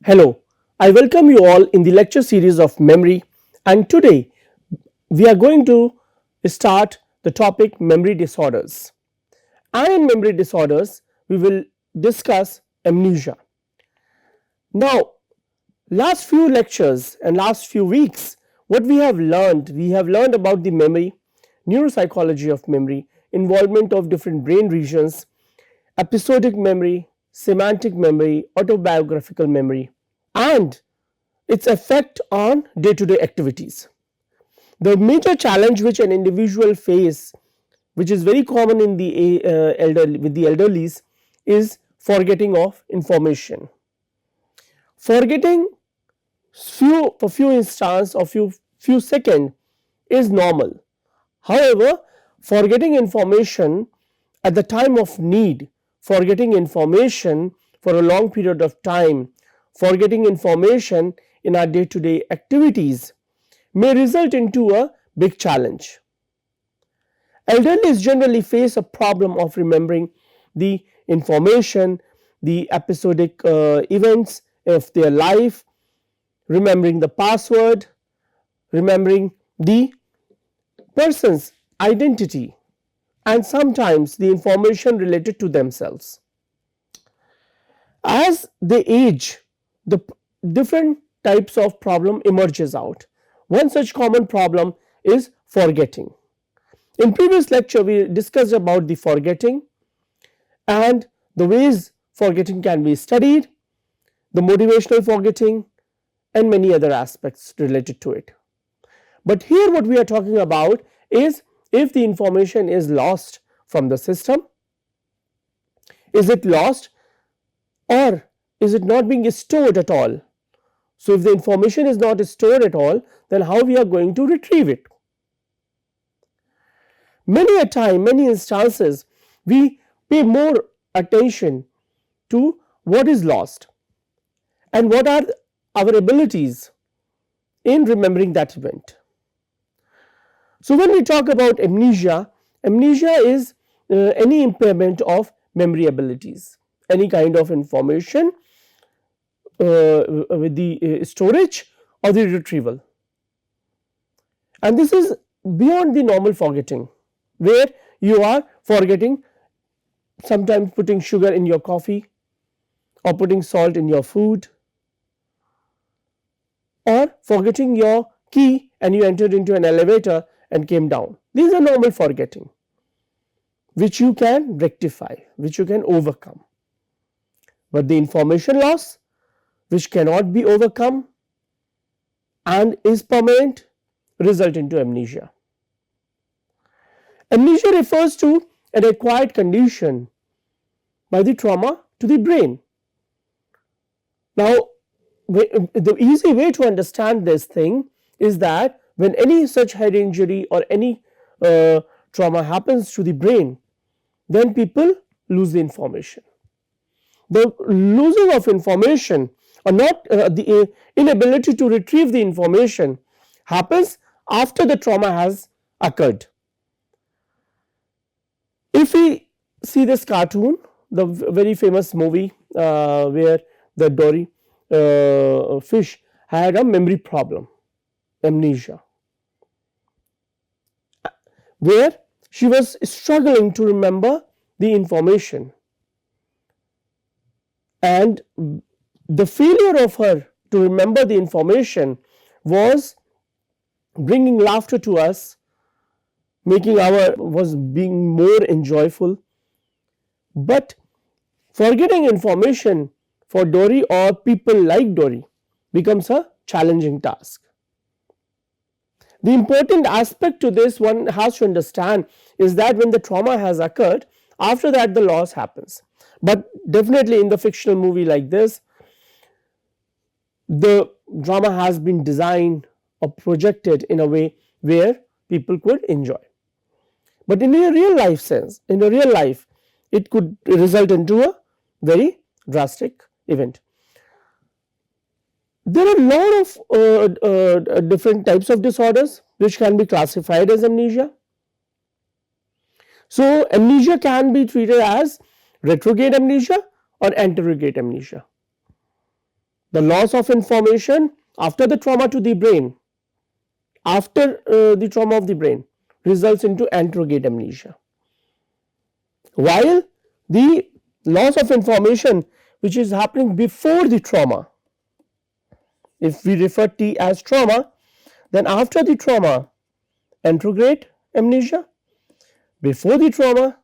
Hello, I welcome you all in the lecture series of memory, and today we are going to start the topic memory disorders. And in memory disorders, we will discuss amnesia. Now, last few lectures and last few weeks, what we have learned about the memory, neuropsychology of memory, involvement of different brain regions, episodic memory, semantic memory, autobiographical memory, and its effect on day to day activities. The major challenge which an individual face, which is very common in the with the elderlies, is forgetting of information. Forgetting for few instants or few seconds is normal. However, forgetting information at the time of need, forgetting information for a long period of time, forgetting information in our day to day activities may result into a big challenge. Elderlies generally face a problem of remembering the information, the episodic events of their life, remembering the password, remembering the person's identity, and sometimes the information related to themselves. As they age, the different types of problem emerges out. One such common problem is forgetting. In previous lecture we discussed about the forgetting and the ways forgetting can be studied, the motivational forgetting and many other aspects related to it. But here what we are talking about is if the information is lost from the system, is it lost or is it not being stored at all? So if the information is not stored at all, then how we are going to retrieve it? Many a time, many instances, we pay more attention to what is lost and what are our abilities in remembering that event. So when we talk about amnesia, amnesia is any impairment of memory abilities, any kind of information with the storage or the retrieval, and this is beyond the normal forgetting, where you are forgetting sometimes putting sugar in your coffee or putting salt in your food, or forgetting your key and you entered into an elevator and came down. These are normal forgetting which you can rectify, which you can overcome. But the information loss which cannot be overcome and is permanent result into amnesia. Amnesia refers to an acquired condition by the trauma to the brain. Now, the easy way to understand this thing is that when any such head injury or any trauma happens to the brain, then people lose the information. The losing of information or not the inability to retrieve the information happens after the trauma has occurred. If we see this cartoon, the very famous movie where the Dory fish had a memory problem, amnesia, where she was struggling to remember the information, and the failure of her to remember the information was bringing laughter to us, making was being more enjoyable. But forgetting information for Dory or people like Dory becomes a challenging task. The important aspect to this one has to understand is that when the trauma has occurred, after that the loss happens. But definitely in the fictional movie like this, the drama has been designed or projected in a way where people could enjoy. But in a real life sense, in a real life, it could result into a very drastic event. There are a lot of different types of disorders which can be classified as amnesia. So amnesia can be treated as retrograde amnesia or anterograde amnesia. The loss of information after the trauma to the brain, after the trauma of the brain, results into anterograde amnesia, while the loss of information which is happening before the trauma, if we refer T as trauma, then after the trauma anterograde amnesia, before the trauma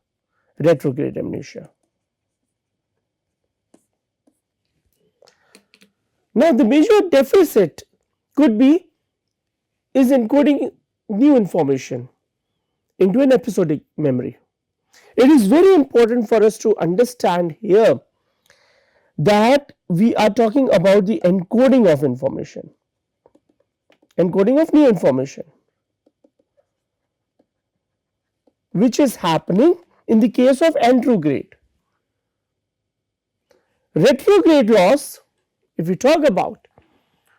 retrograde amnesia. Now the major deficit could be is encoding new information into an episodic memory. It is very important for us to understand here that we are talking about the encoding of information, encoding of new information, which is happening in the case of anterograde. Retrograde loss, if we talk about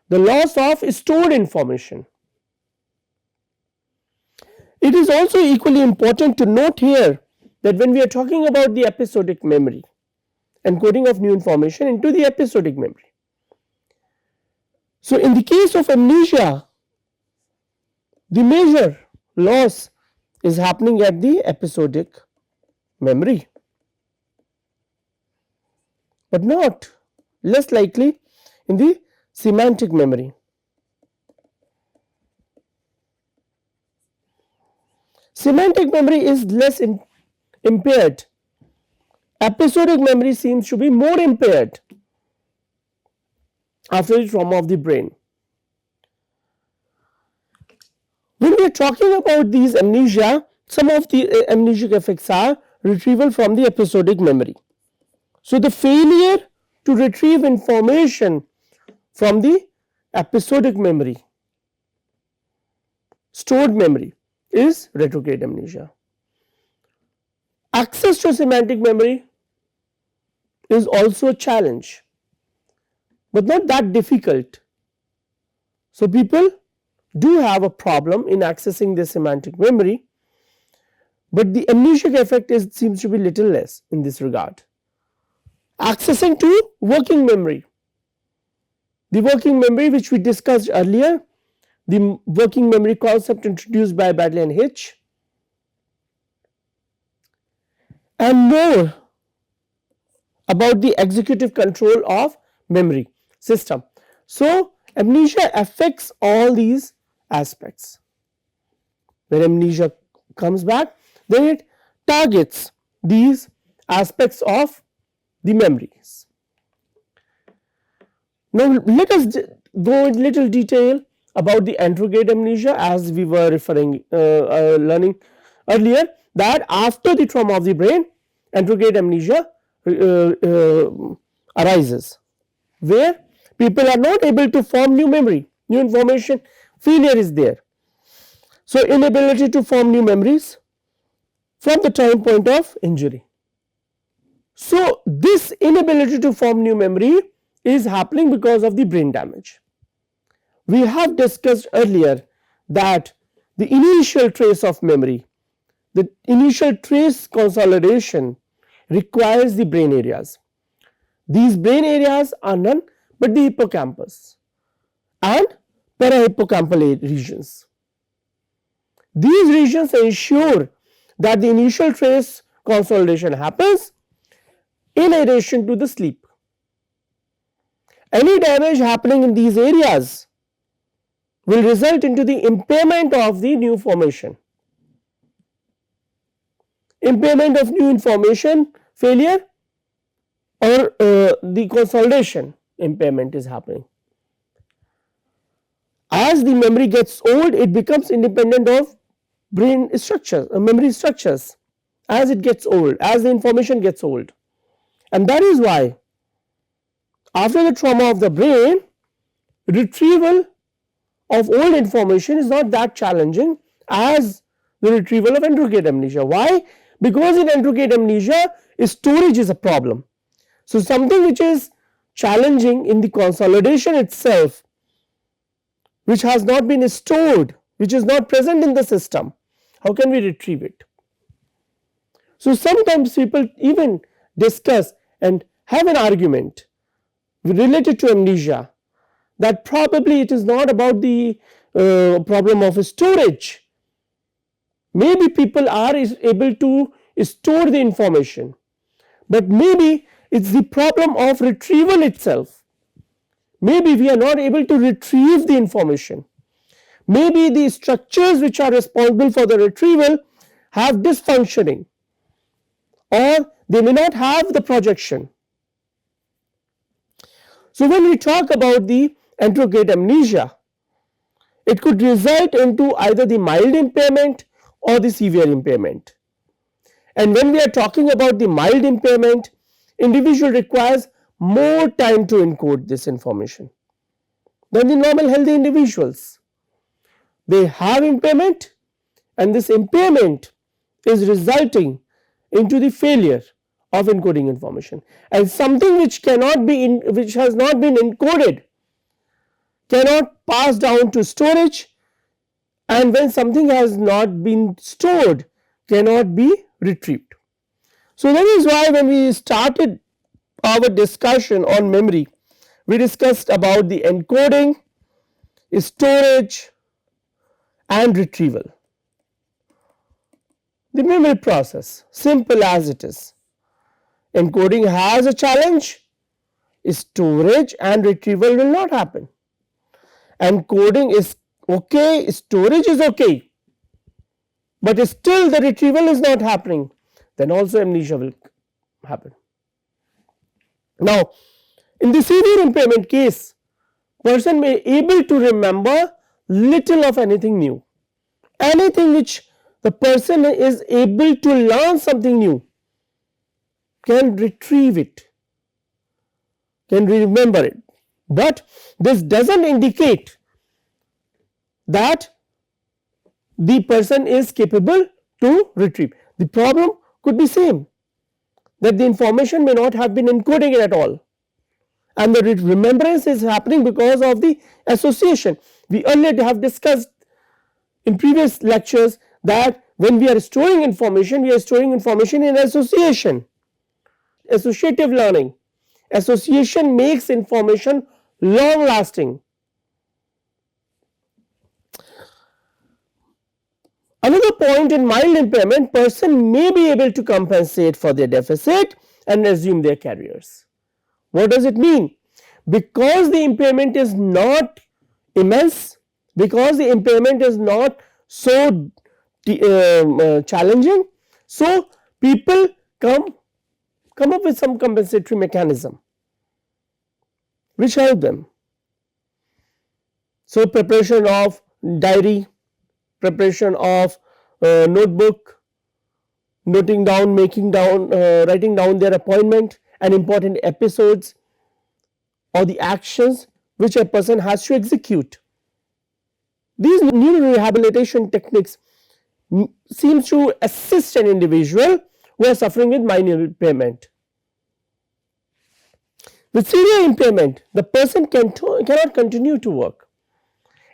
the loss of stored information, it is also equally important to note here that when we are talking about the episodic memory, encoding of new information into the episodic memory. So in the case of amnesia, the major loss is happening at the episodic memory, but not less likely in the semantic memory. Semantic memory is less impaired. Episodic memory seems to be more impaired after the trauma of the brain. When we are talking about these amnesia, some of the amnesic effects are retrieval from the episodic memory. So the failure to retrieve information from the episodic memory, stored memory, is retrograde amnesia. Access to semantic memory is also a challenge, but not that difficult. So people do have a problem in accessing their semantic memory, but the amnesic effect seems to be little less in this regard. Accessing to working memory, the working memory which we discussed earlier, the working memory concept introduced by Bradley and Hitch, and more about the executive control of memory system. So amnesia affects all these aspects. When amnesia comes back, then it targets these aspects of the memories. Now let us go in little detail about the anterograde amnesia, as we were learning earlier, that after the trauma of the brain, anterograde amnesia arises, where people are not able to form new memory, new information, failure is there. So inability to form new memories from the time point of injury. So this inability to form new memory is happening because of the brain damage. We have discussed earlier that the initial trace of memory, the initial trace consolidation requires the brain areas. These brain areas are none but the hippocampus and parahippocampal regions. These regions ensure that the initial trace consolidation happens in addition to the sleep. Any damage happening in these areas will result into the impairment of the new formation. Impairment of new information, failure, or the consolidation impairment is happening. As the memory gets old, it becomes independent of brain structures, memory structures, as it gets old, as the information gets old. And that is why after the trauma of the brain, retrieval of old information is not that challenging as the retrieval of anterograde amnesia. Why? Because in anterograde amnesia, storage is a problem. So something which is challenging in the consolidation itself, which has not been stored, which is not present in the system, how can we retrieve it? So sometimes people even discuss and have an argument related to amnesia, that probably it is not about the problem of storage. Maybe people are able to store the information, but maybe it's the problem of retrieval itself. Maybe we are not able to retrieve the information. Maybe the structures which are responsible for the retrieval have dysfunctioning, or they may not have the projection. So when we talk about the anterograde amnesia, it could result into either the mild impairment or the severe impairment. And when we are talking about the mild impairment, individual requires more time to encode this information than the normal healthy individuals. They have impairment, and this impairment is resulting into the failure of encoding information, and something which which has not been encoded cannot pass down to storage, and when something has not been stored cannot be retrieved. So that is why when we started our discussion on memory, we discussed about the encoding, storage and retrieval. The memory process, simple as it is. Encoding has a challenge, storage and retrieval will not happen. Encoding is okay, storage is okay, but still the retrieval is not happening, then also amnesia will happen. Now, in the severe impairment case, person may able to remember little of anything new. Anything which the person is able to learn something new, can retrieve it, can remember it, but this does not indicate that the person is capable to retrieve. The problem could be same, that the information may not have been encoding it at all, and the remembrance is happening because of the association. We earlier have discussed in previous lectures that when we are storing information, we are storing information in association. Associative learning, association makes information long lasting. Another point, in mild impairment, person may be able to compensate for their deficit and resume their careers. What does it mean? Because the impairment is not immense, because the impairment is not so challenging, so people come up with some compensatory mechanism which help them. So preparation of diary, preparation of notebook, noting down, making down, writing down their appointment and important episodes or the actions which a person has to execute. These neurorehabilitation techniques seems to assist an individual who are suffering with mild impairment. With severe impairment, the person cannot continue to work.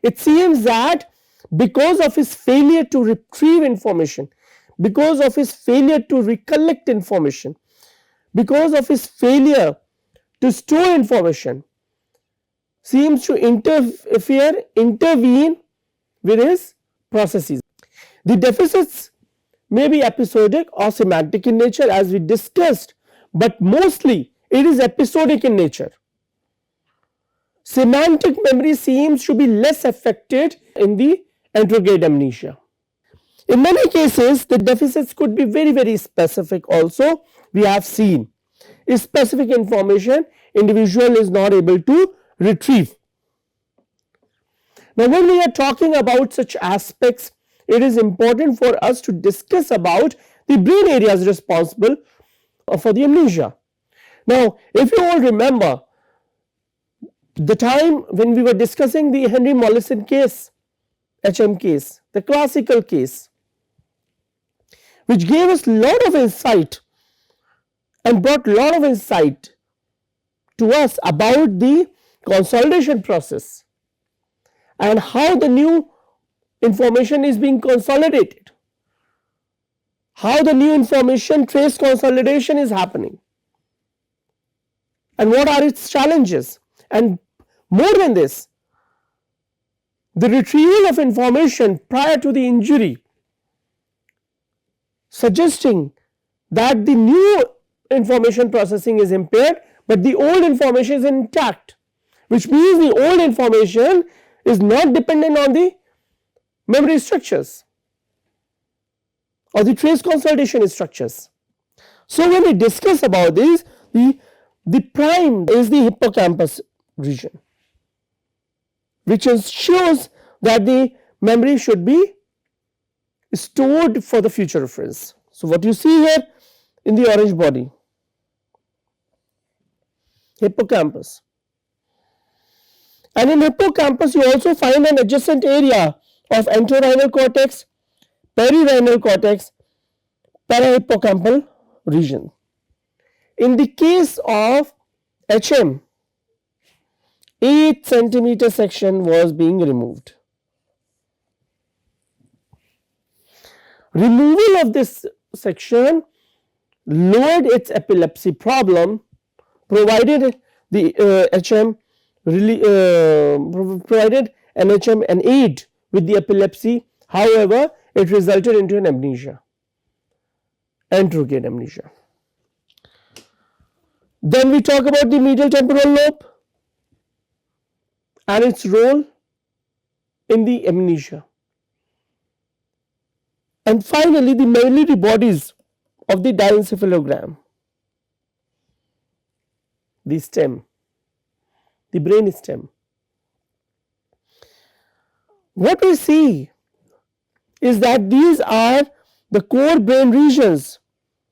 It seems that because of his failure to retrieve information, because of his failure to recollect information, because of his failure to store information, seems to intervene with his processes. The deficits may be episodic or semantic in nature, as we discussed, but mostly it is episodic in nature. Semantic memory seems to be less affected in the anterograde amnesia. In many cases, the deficits could be very specific also. We have seen specific information individual is not able to retrieve. Now, when we are talking about such aspects, it is important for us to discuss about the brain areas responsible for the amnesia. Now, if you all remember the time when we were discussing the Henry Molaison case, HM case, the classical case, which gave us lot of insight and brought lot of insight to us about the consolidation process and how the new information is being consolidated, how the new information trace consolidation is happening. and what are its challenges, and more than this, the retrieval of information prior to the injury, suggesting that the new information processing is impaired but the old information is intact, which means the old information is not dependent on the memory structures or the trace consolidation structures. So when we discuss about this, the prime is the hippocampus region, which ensures that the memory should be stored for the future reference. So what you see here in the orange body, hippocampus, and in hippocampus you also find an adjacent area of entorhinal cortex, perirhinal cortex, parahippocampal region. In the case of HM, 8 centimeter section was being removed. Removal of this section lowered its epilepsy problem, provided the HM provided NHM an aid with the epilepsy. However, it resulted into an amnesia, anterogate amnesia. Then we talk about the medial temporal lobe and its role in the amnesia. And finally, the memory bodies of the diencephalogram, the stem, the brain stem. What we see is that these are the core brain regions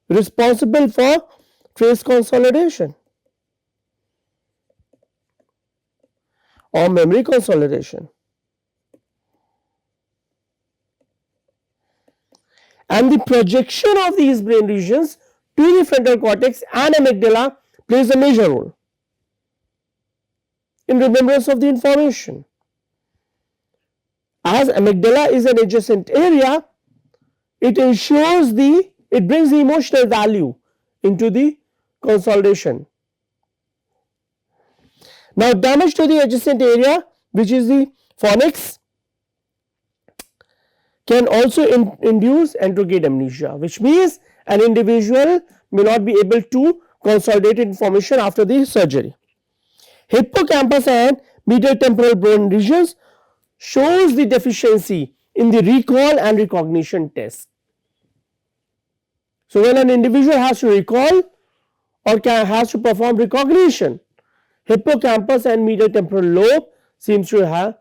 responsible for trace consolidation or memory consolidation. And the projection of these brain regions to the frontal cortex and amygdala plays a major role in remembrance of the information. As amygdala is an adjacent area, it ensures it brings the emotional value into the consolidation. Now, damage to the adjacent area, which is the fornix, can also induce anterogate amnesia, which means an individual may not be able to consolidate information after the surgery. Hippocampus and medial temporal brain regions shows the deficiency in the recall and recognition test. So when an individual has to recall or has to perform recognition, hippocampus and medial temporal lobe seems to have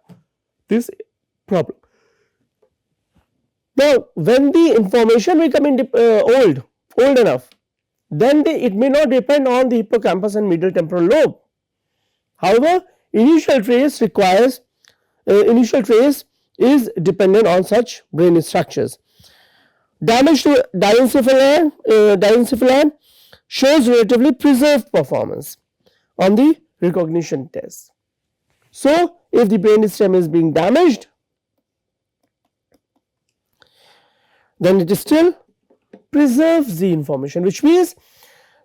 this problem. Now, when the information becoming old enough, then it may not depend on the hippocampus and medial temporal lobe. However, initial trace is dependent on such brain structures. Damage to diencephalon shows relatively preserved performance on the recognition test. So, if the brain stem is being damaged, then it still preserves the information, which means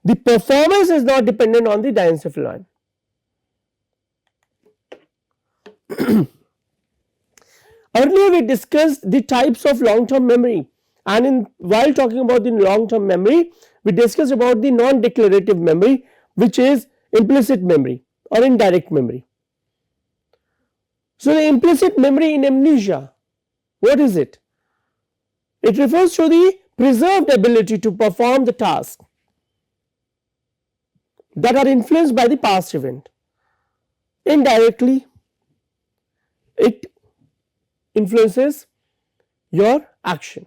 the performance is not dependent on the diencephalon. Earlier we discussed the types of long-term memory, and while talking about the long-term memory, we discussed about the non-declarative memory, which is implicit memory or indirect memory. So the implicit memory in amnesia, what is it? It refers to the preserved ability to perform the task that are influenced by the past event. Indirectly, it influences your action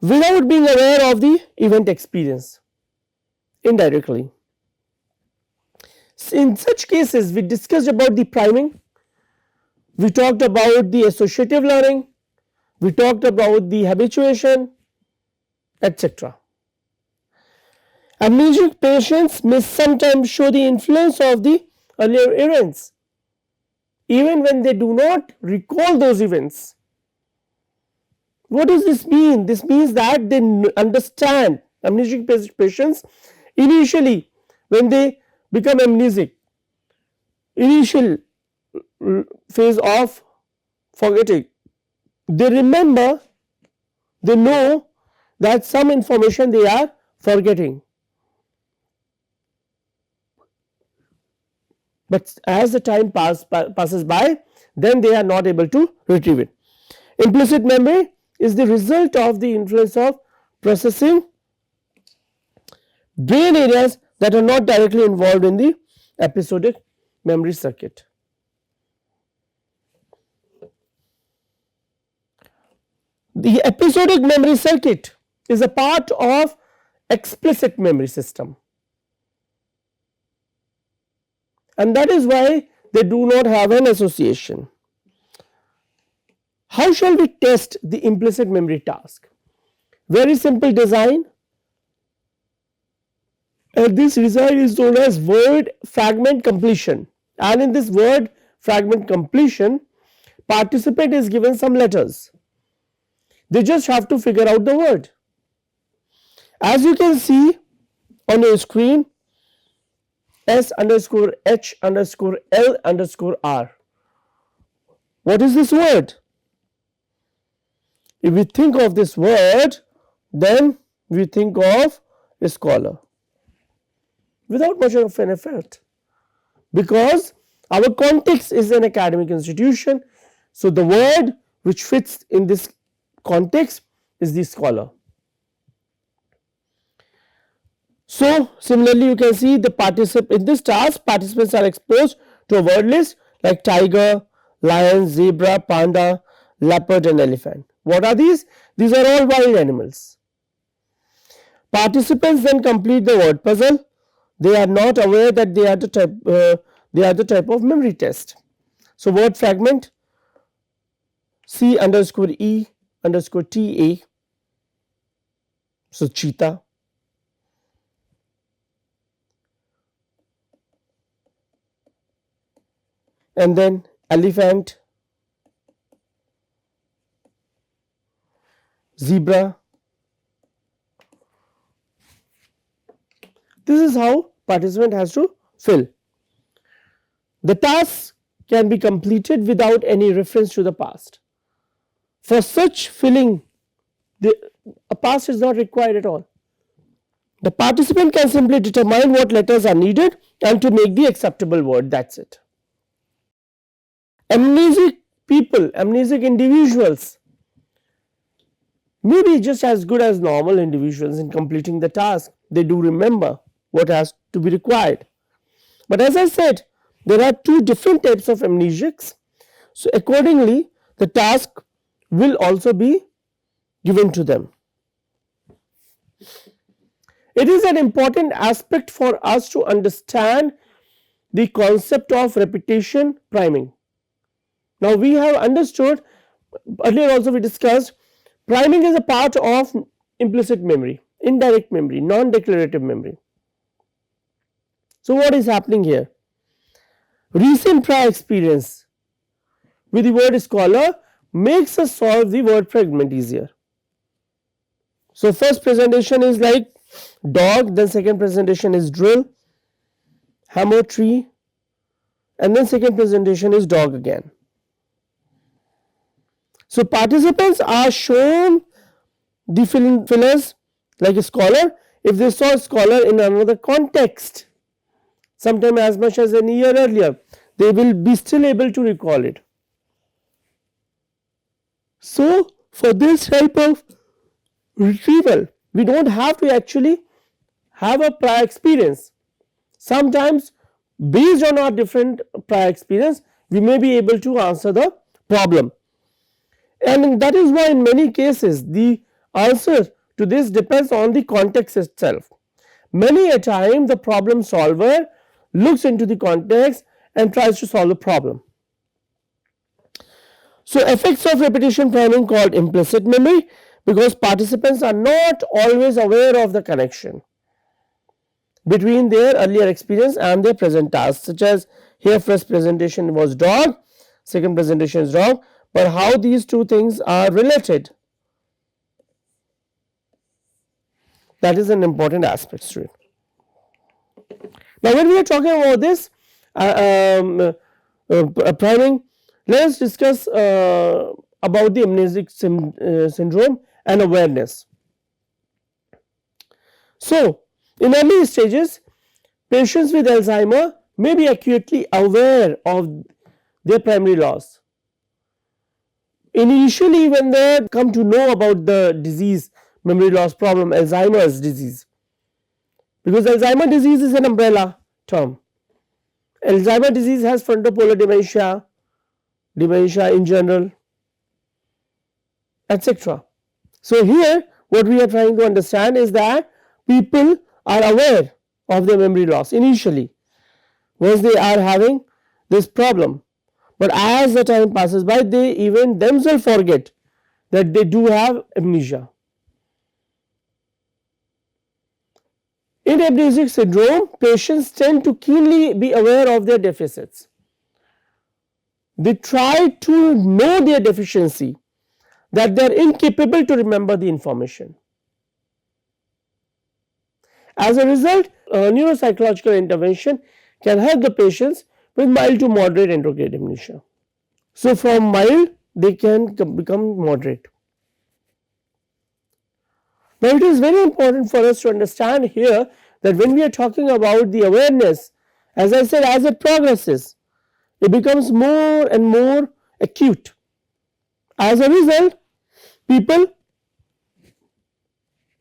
without being aware of the event experience indirectly. In such cases, we discussed about the priming, we talked about the associative learning, we talked about the habituation, etc. Amnesic patients may sometimes show the influence of the earlier events, even when they do not recall those events. What does this mean? This means that they understand, amnesic patients initially when they become amnesic, initial phase of forgetting, they remember, they know that some information they are forgetting, but as the time passes by, then they are not able to retrieve it. Implicit memory is the result of the influence of processing brain areas that are not directly involved in the episodic memory circuit. The episodic memory circuit is a part of explicit memory system, and that is why they do not have an association. How shall we test the implicit memory task? Very simple design, and this design is known as word fragment completion. And in this word fragment completion, participant is given some letters. They just have to figure out the word. As you can see on your screen, S underscore H underscore L underscore R. What is this word? If we think of this word, then we think of a scholar without much of an effort, because our context is an academic institution. So the word which fits in this context is the scholar. So similarly, you can see the in this task, participants are exposed to a word list like tiger, lion, zebra, panda, leopard and elephant. What are these? These are all wild animals. Participants then complete the word puzzle. They are not aware that they are the type of memory test. So word fragment, C underscore E underscore T A, so cheetah. And then elephant, zebra. This is how participant has to fill. The task can be completed without any reference to the past. For such filling, a past is not required at all. The participant can simply determine what letters are needed and to make the acceptable word. That's it. Amnesic people, amnesic individuals may be just as good as normal individuals in completing the task. They do remember what has to be required. But as I said, there are two different types of amnesics. So accordingly, the task will also be given to them. It is an important aspect for us to understand the concept of repetition priming. Now we have understood, earlier also we discussed, priming is a part of implicit memory, indirect memory, non-declarative memory. So what is happening here? Recent prior experience with the word scholar makes us solve the word fragment easier. So first presentation is like dog, then second presentation is drill, hammer, tree, and then second presentation is dog again. So participants are shown the fillers like a scholar. If they saw a scholar in another context, sometime as much as a year earlier, they will be still able to recall it. So for this type of retrieval, we don't have to actually have a prior experience. Sometimes based on our different prior experience, we may be able to answer the problem. And that is why in many cases the answer to this depends on the context itself. Many a time the problem solver looks into the context and tries to solve the problem. So effects of repetition priming called implicit memory, because participants are not always aware of the connection between their earlier experience and their present task, such as here first presentation was dog, second presentation is dog, but how these two things are related, that is an important aspect to it. Now, when we are talking about this priming, let us discuss about the amnesic syndrome and awareness. So, in early stages, patients with Alzheimer may be acutely aware of their primary loss. Initially, when they come to know about the disease, memory loss problem, Alzheimer's disease, because Alzheimer's disease is an umbrella term. Alzheimer's disease has frontopolar dementia, dementia in general, etc. So, here what we are trying to understand is that people are aware of their memory loss initially once they are having this problem, but as the time passes by, they even themselves forget that they do have amnesia. In amnesic syndrome, patients tend to keenly be aware of their deficits. They try to know their deficiency, that they are incapable to remember the information. As a result, neuropsychological intervention can help the patients with mild to moderate anterograde amnesia. So, from mild they can become moderate. Now, it is very important for us to understand here that when we are talking about the awareness, as I said, as it progresses, it becomes more and more acute. As a result, people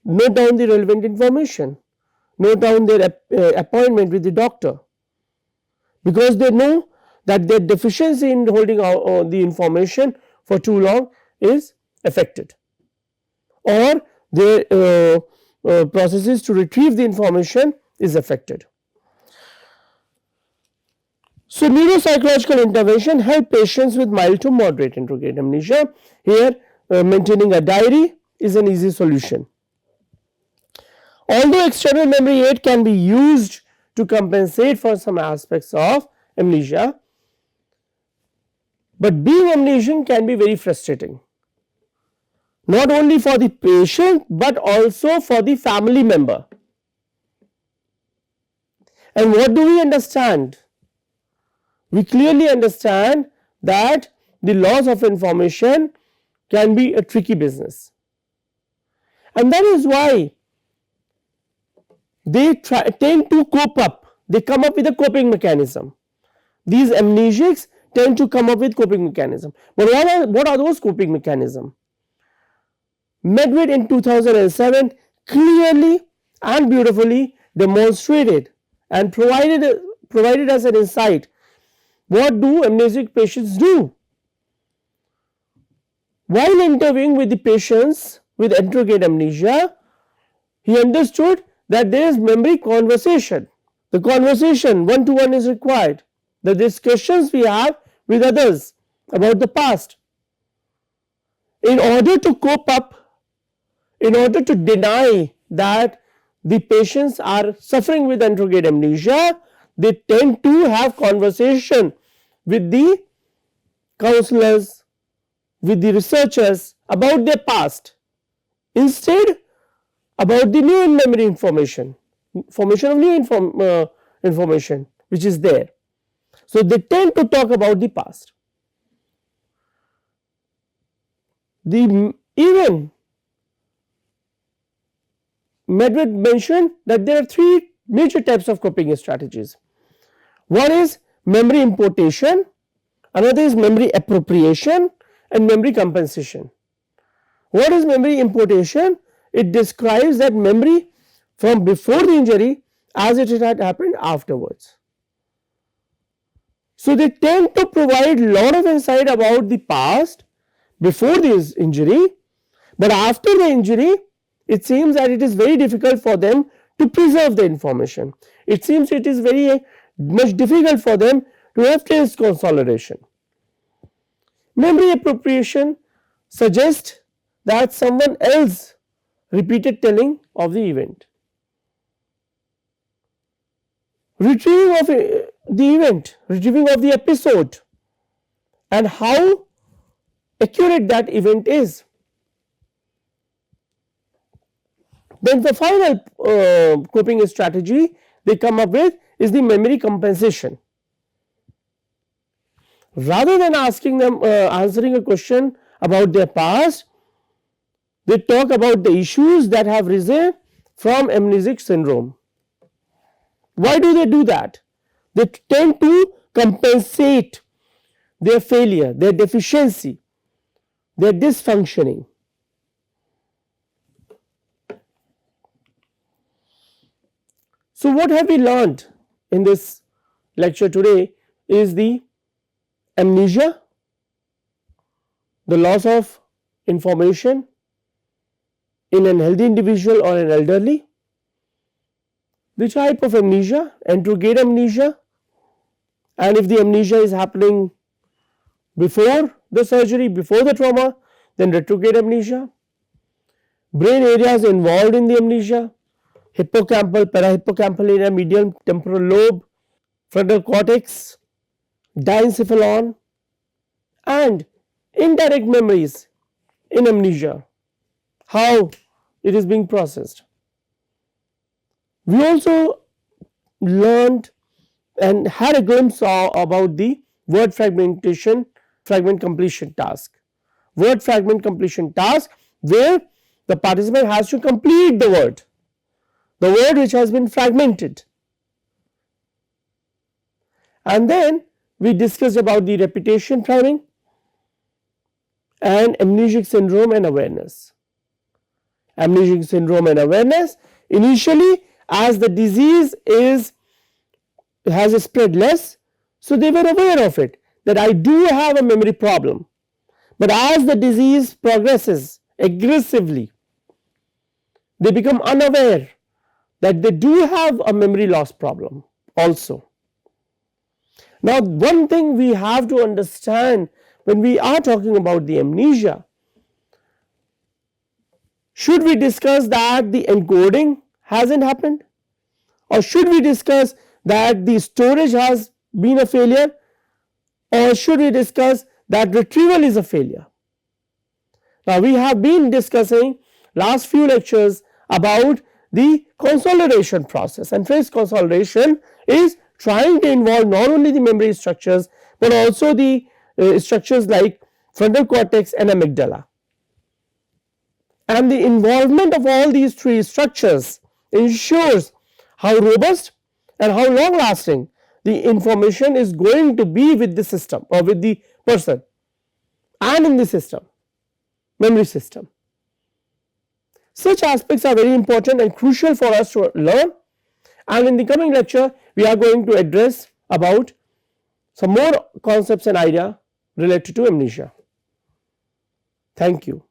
note down the relevant information, note down their appointment with the doctor, because they know that their deficiency in holding the information for too long is affected, or their processes to retrieve the information is affected. So, neuropsychological intervention help patients with mild to moderate anterograde amnesia. Here, maintaining a diary is an easy solution. Although external memory aid can be used to compensate for some aspects of amnesia, but being amnesic can be very frustrating, not only for the patient but also for the family member. And what do we understand? We clearly understand that the loss of information can be a tricky business, and that is why they tend to cope up, they come up with a coping mechanism. These amnesics tend to come up with coping mechanism. But what are those coping mechanisms? Medved in 2007 clearly and beautifully demonstrated and provided us an insight. What do amnesic patients do? While interviewing with the patients with anterograde amnesia, he understood that there is memory conversation. The conversation one-to-one is required. The discussions we have with others about the past. In order to cope up, in order to deny that the patients are suffering with anterograde amnesia, they tend to have conversation with the counselors, with the researchers about their past, instead about the new memory information, formation of new information which is there. So, they tend to talk about the past. Even Medved mentioned that there are three major types of coping strategies. One is memory importation, another is memory appropriation, and memory compensation. What is memory importation? It describes that memory from before the injury as it had happened afterwards. So, they tend to provide lot of insight about the past before this injury, but after the injury it seems that it is very difficult for them to preserve the information. It seems it is very much difficult for them to have trace consolidation. Memory appropriation suggests that someone else repeated telling of the event. Retrieving of the event, retrieving of the episode, and how accurate that event is. Then the final coping strategy they come up with is the memory compensation. Rather than asking them answering a question about their past, they talk about the issues that have risen from amnesic syndrome. Why do they do that? They tend to compensate their failure, their deficiency, their dysfunctioning. So what have we learned in this lecture today is the amnesia, the loss of information in an healthy individual or an elderly, the type of amnesia, anterogate amnesia, and if the amnesia is happening before the surgery, before the trauma, then retrograde amnesia, brain areas involved in the amnesia, hippocampal, parahippocampal area, medial temporal lobe, frontal cortex, diencephalon, and indirect memories in amnesia, how it is being processed. We also learned and had a glimpse about the word fragment completion task. Word fragment completion task where the participant has to complete the word which has been fragmented. And then we discussed about the repetition priming and amnesic syndrome and awareness. Amnesic syndrome and awareness, initially as the disease has spread less, so they were aware of it, that I do have a memory problem. But as the disease progresses aggressively, they become unaware that they do have a memory loss problem also. Now, one thing we have to understand when we are talking about the amnesia, should we discuss that the encoding hasn't happened, or should we discuss that the storage has been a failure, or should we discuss that retrieval is a failure? Now, we have been discussing last few lectures about the consolidation process, and phrase consolidation is trying to involve not only the memory structures but also the structures like frontal cortex and amygdala. And the involvement of all these three structures ensures how robust and how long lasting the information is going to be with the system or with the person and in the system, memory system. Such aspects are very important and crucial for us to learn, and in the coming lecture we are going to address about some more concepts and idea related to amnesia. Thank you.